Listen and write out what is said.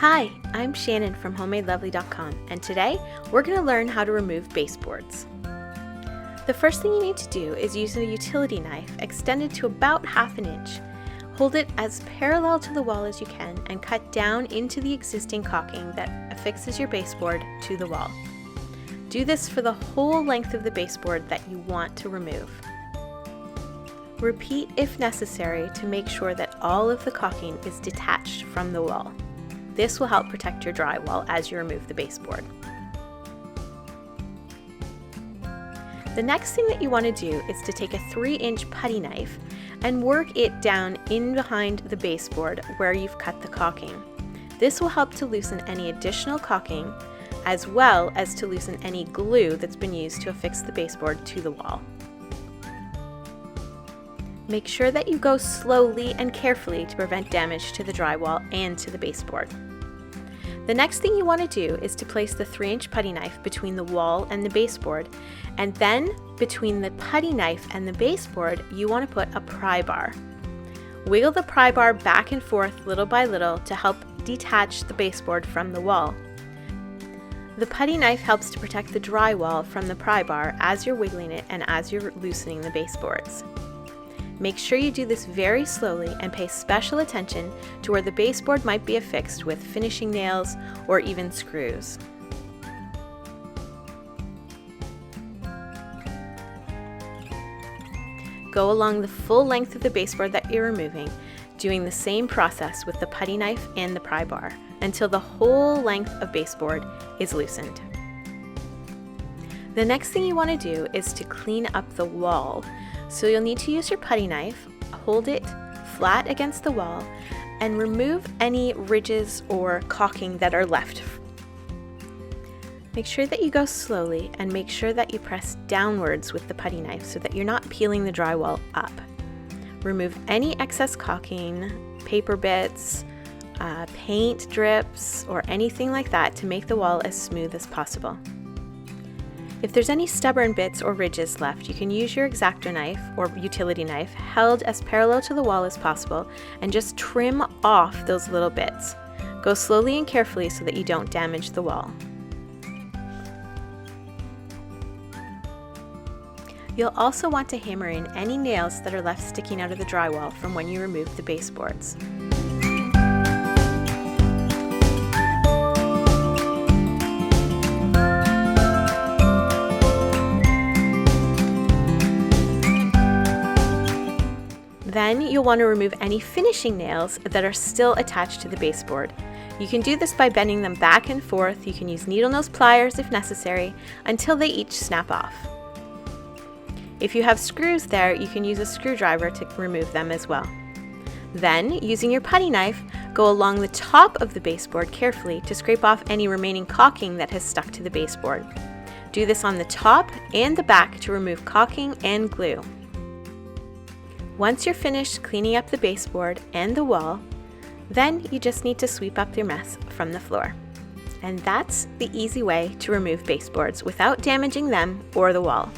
Hi, I'm Shannon from HomemadeLovely.com, and today we're going to learn how to remove baseboards. The first thing you need to do is use a utility knife extended to about 1/2 inch. Hold it as parallel to the wall as you can and cut down into the existing caulking that affixes your baseboard to the wall. Do this for the whole length of the baseboard that you want to remove. Repeat if necessary to make sure that all of the caulking is detached from the wall. This will help protect your drywall as you remove the baseboard. The next thing that you want to do is to take a 3-inch putty knife and work it down in behind the baseboard where you've cut the caulking. This will help to loosen any additional caulking as well as to loosen any glue that's been used to affix the baseboard to the wall. Make sure that you go slowly and carefully to prevent damage to the drywall and to the baseboard. The next thing you want to do is to place the 3-inch putty knife between the wall and the baseboard, and then between the putty knife and the baseboard you want to put a pry bar. Wiggle the pry bar back and forth little by little to help detach the baseboard from the wall. The putty knife helps to protect the drywall from the pry bar as you're wiggling it and as you're loosening the baseboards. Make sure you do this very slowly and pay special attention to where the baseboard might be affixed with finishing nails or even screws. Go along the full length of the baseboard that you're removing, doing the same process with the putty knife and the pry bar until the whole length of baseboard is loosened. The next thing you want to do is to clean up the wall. So you'll need to use your putty knife, hold it flat against the wall, and remove any ridges or caulking that are left. Make sure that you go slowly and make sure that you press downwards with the putty knife so that you're not peeling the drywall up. Remove any excess caulking, paper bits, paint drips, or anything like that to make the wall as smooth as possible. If there's any stubborn bits or ridges left, you can use your X-Acto knife or utility knife held as parallel to the wall as possible and just trim off those little bits. Go slowly and carefully so that you don't damage the wall. You'll also want to hammer in any nails that are left sticking out of the drywall from when you remove the baseboards. Then you'll want to remove any finishing nails that are still attached to the baseboard. You can do this by bending them back and forth. You can use needle nose pliers if necessary until they each snap off. If you have screws there, you can use a screwdriver to remove them as well. Then, using your putty knife, go along the top of the baseboard carefully to scrape off any remaining caulking that has stuck to the baseboard. Do this on the top and the back to remove caulking and glue. Once you're finished cleaning up the baseboard and the wall, then you just need to sweep up your mess from the floor. And that's the easy way to remove baseboards without damaging them or the wall.